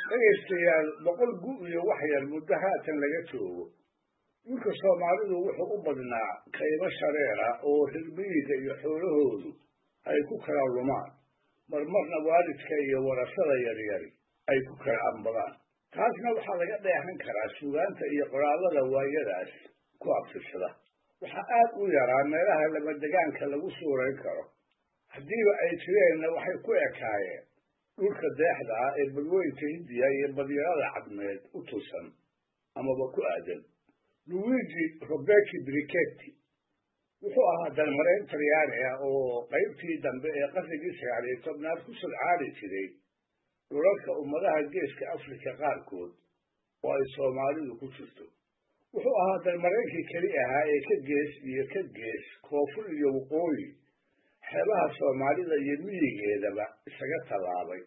dhegaystayaal boqol gu iyo wax yar muddo haatan laga joogo dhulka soomaalidu wuxuu u badnaa qaybo shareer ah oo reer miyiga iyo xoolahoodu ay ku kala lumaan marmarna waalidka iyo warasada yaryari ay ku kala ambadaan taasna waxaa laga dheehan karaa suugaanta iyo qoraallada waayadaas ku abtirsada waxaa aad u yaraa meelaha lamadegaanka lagu suurayn karo haddiiba ay jireenna waxay ku ekaayeen dhulka deexda ah ee badweynta hindiya iyo badyarada cadmeed u tusan amaba ku aadan luigi roberti brichetti wuxuu ahaa dalmarayn talyaani ah oo qaybtii dambe ee qarnigii 19aad ku sodcaali jiray dhulalka ummadaha geeska afrika qaarkood oo ay soomaalidu ku jirto wuxuu ahaa dalmaraynkii keli ahaa ee ka gees koonfur iyo waqooyi xeebaha soomaalida iyo miyigeedaba isaga tallaabay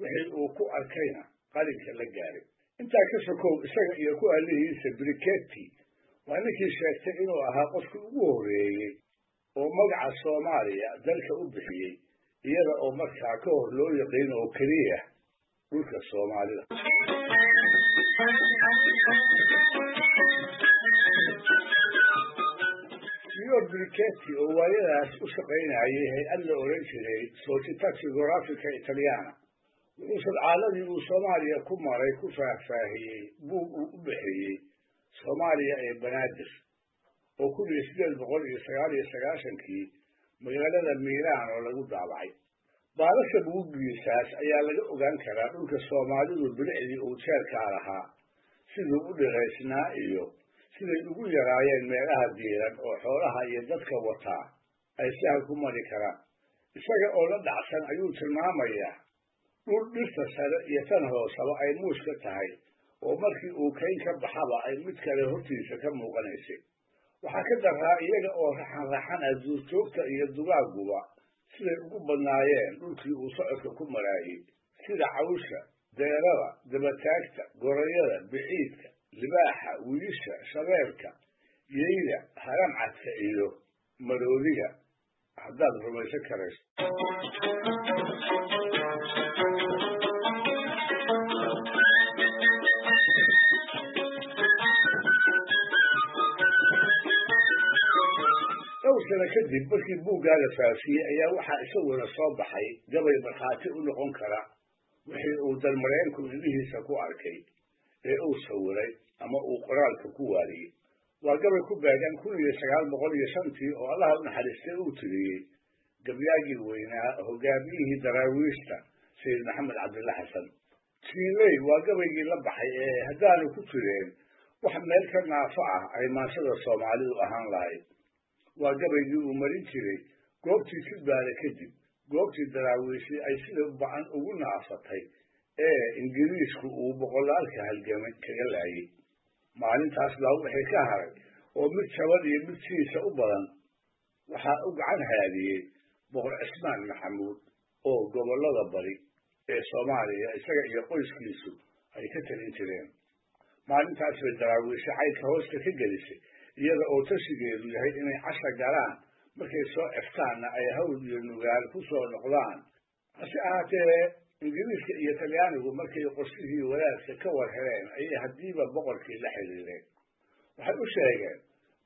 wixii uu ku arkayna qalinka la gaaray intaa ka sokow isaga iyo ku alihiisa brichetti waa ninkii sheegtay inuu ahaa qofkii ugu horreeyey oo magaca soomaaliya dalka u bixiyey iyada oo markaa ka hor loo yaqiin oo keliya dhulka soomaalida signor brichetti oo waayadaas u shaqaynayay hay-ad la oran jiray società geografica italiana wuxuu sadcaaladii uu soomaaliya ku maray ku faahfaahiyey buug uu u bixiyey soomaaliya ee banaadir oo 1899kii magaalada miilaan oo lagu daabacay baalasha buuggiisaas ayaa laga ogaan karaa dhulka soomaalidu bilicdii uu jeerkaa lahaa siduu u dhiraysnaa iyo siday ugu yaraayeen meelaha diiran oo xoolaha iyo dadka wataa ay sahal ku mari karaan isaga oo la dhacsan ayuu tilmaamayaa dhul dhirta sare iyo tan hoosaba ay muuska tahay oo markii uu kayn ka baxaba ay mid kale hortiisa ka muuqanaysay waxaa ka daraa iyaga oo raxan ah duurjoogta iyo dugaaguba siday ugu badnaayeen dhulkii uu socodka ku maraayey sida cawsha deerada dabataagta gorayada biciidka libaaxa wiisha shabeelka yeyda haramcadka iyo maroodiga haddaad rumaysan karayso sano kadib markii buuggaa la faafiyey ayaa waxaa isaguna soo baxay gabay markhaati u noqon kara wixii uu dalmareenku indhihiisa ku arkay ee uu sawiray ama uu qoraalka ku waariyey waa gabay ku beegan 1905 oo allaha u naxariistay uu tiriyey gabyaagii weynaa hogaamiyihii daraawiishta sayid maxamed cabdilla xasan jiiley waa gabaygii la baxay ee haddaanu ku jireen wax meel ka naafo ah ay maansada soomaalidu ahaan lahayd waa gabaygii uu marin jiray goobtii Jilbaale kadib goobtii daraawiishii ay sida ba'an ugu naafatay ee ingiriisku uu boqolaalka halgamay kaga laayay maalintaas baa wixii ka haray oo mid jabad iyo mid siisa u badan waxaa u gacan haadiyey boqor cismaan maxamuud oo gobollada bari ee soomaaliya isaga iyo qoyskiisu ay ka talin jireen maalintaas bay daraawiisha caydka hoosta ka gelisay iyada oo tashigeedu yahay inay casha galaan markay soo eftaanna ay hawl iyo nugaal ku soo noqdaan hase ahaatee ingiriiska iyo talyaanigu markay qorshihii wadaadka ka war heleen ayay haddiiba boqorkii la xiriireen waxay u sheegeen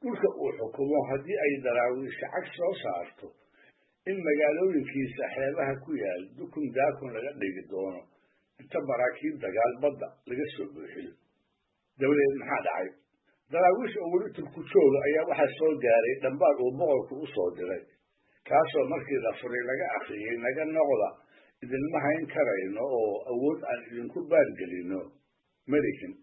dhulka uu xukumo haddii ay daraawiisha cag soo saarto in magaalooyinkiisa xeebaha ku yaal dukun daakun laga dhigi doono inta maraakiib dagaal badda laga soo buuxiyo dabadeed maxaa dhacay daraawiish oo weli turku jooga ayaa waxaa soo gaaray dhambaal uu boqorku u soo diray kaasoo markii la furay laga akhriyey naga noqda idinma hayn karayno oo awood aan idinku baargelino malihin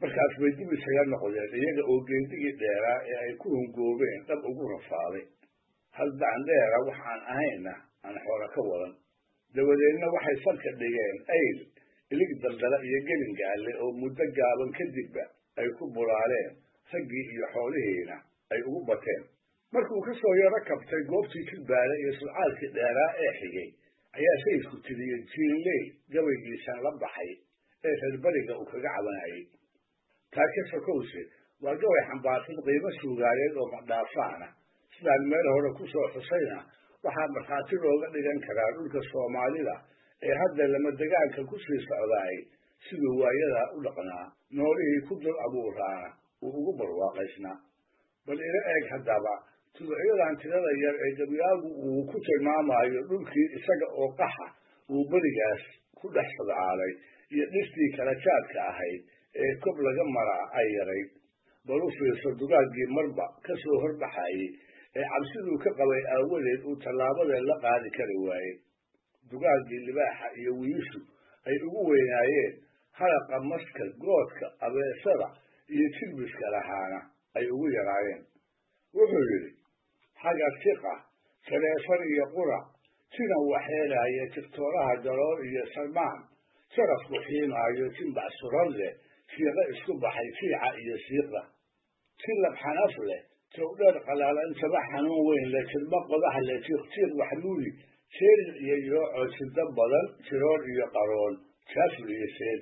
markaas bay dib isaga noqdeen iyaga oo geedigii dheeraa ee ay ku hungoobeen dhab ugu rafaaday hal dacandheera wax aan ahayna aan xoolo ka wadan dabadeedna waxay salka dhigeen ayl ilig daldala iyo gelingaalle oo muddo gaaban kadibba ay ku bulaaleen raggii iyo xoolihiina ay ugu bateen markuu ka soo yaro kabtay goobtii Jilbaale iyo sulcaalkii dheeraa ee xigay ayaa sayidku tiriyey jiiley gabaygiisan la baxay ee reer bariga uu kaga cabanayay taa ka sokowse waa gabay xambaarsan qiimo suugaayeed oo madhaafaana sidaan meel hore ku soo xusayna waxaa markhaati looga dhigan karaa dhulka soomaalida ee hadda lama degaanka ku sii socdaay siduu waayadaa u dhaqnaa noolihii ku dul abuuraana uu ugu barwaaqaysnaa bal ila eeg haddaba tuducyadan tirada yar ee gabyaagu uu ku tilmaamayo dhulkii isaga oo qaxa uu berigaas ku dhex sadcaalay iyo dhirtii kala jaadka ahayd ee kob laga maraa ay yarayd bal u fiirso dugaaggii marba ka soo horbaxayey ee cabsiduu ka qabay aawadeed uu tallaabadee la qaadi kari waayey dugaaggii libaaxa iyo wiishu ay ugu weynaayeen halaqa maska goodka abeesada iyo jilbiska lahaana ay ugu yaraayeen wuxuu yidhi xagar tiqa saleefar iyo qurac sidan waxeelaya tigtooraha jalool iyo salmaan sarafku xiimaayo jimbac suran leh siiqo isku baxay fiica iyo siiqa silab xanaf leh towdheer qalaalan taba xanuun weyn leh jilba qodax leh tiiqtiiq waxluuli seelin iyo yooco silda badan jiroor iyo qaroon jaafur iyo seel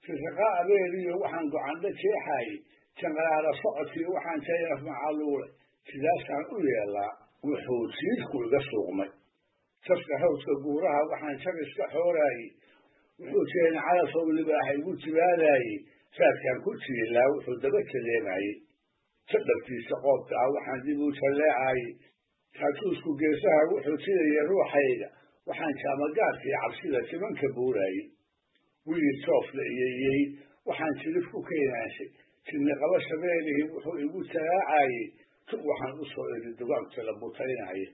firriqa abeeliyo waxaan gocandho jeexaayey janqaraara socodkii waxaan jaynaf macaluulay sidaasaan u yeelaa wuxuu jiidku iga suuqmay safka hawska guuraha waxaan jar iska xooraayey wuxuu jeeni calafow libaaxa igu jibaadaayey raadkaan ku jiilaa wuxuu daba jaleemayey jadhabkiisa qoobka ah waxaan dib u jalleecaayey taatuusku geesaha wuxuu jidaya ruuxayga waxaan jaamagaadkii cabsida timanka buuraayey wiil soofla iyo iyey waxaan jilif ku keenaashay jinni qaba shabeelihii wuxuu igu taraacayey tug waxaan u soo iri dugaagta la butaynaya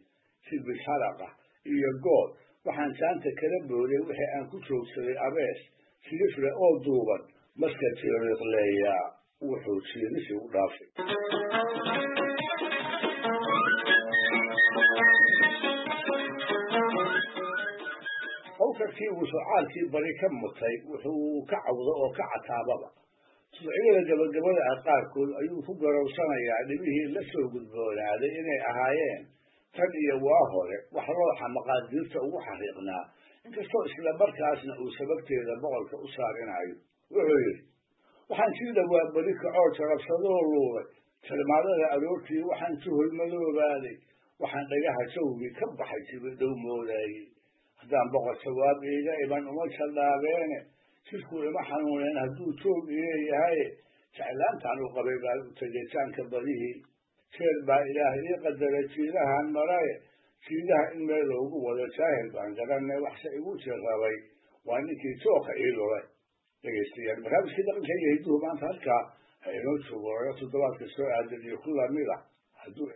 silbis halaqa iyo good waxaan jaanta kala booday wixii aan ku joogsaday abees silifle oo duuban maska tiiriiqleeyaa wuxuu jiirisi u dhaafay hawkarkii uu socaalkii bari ka mutay wuxuu ka cawdo oo ka cataababa tuducyada gabagabada ah qaarkood ayuu ku garowsanayaa dhibihii la soo gudboonaaday inay ahaayeen tan iyo waa hore wax looxa maqaadiirta ugu xariiqnaa inkastoo isla markaasna uu sababteeda boqolka u saarinayo wuxuu yidhi waxaan sii dhowaa beri kacoo jarabsadoo luulay tilmaadada aroortii waxaan tuhul madoobaaday waxaan dhagaha jawgii ka baxay jibidhow moodaayey haddaan boqor jawaab iiga iman uma jaldhaabeene jidkuu ima xanuuneen hadduu joog ileeyahaye jeclaantaan u qabay baa u tegitaanka badihii jeer baa ilaah ii qadara jiidahan maraye jiidaha in meel loogu wado jaahil baan garanne waxse igu jirrabay waa ninkii jooka ii lulay dhegaystayaal barnaamijkii dhaqanka iyo hidduhu maanta halkaa ha inoo joogo laga toddobaadka soo aadan iyo ku lamid ah hadduu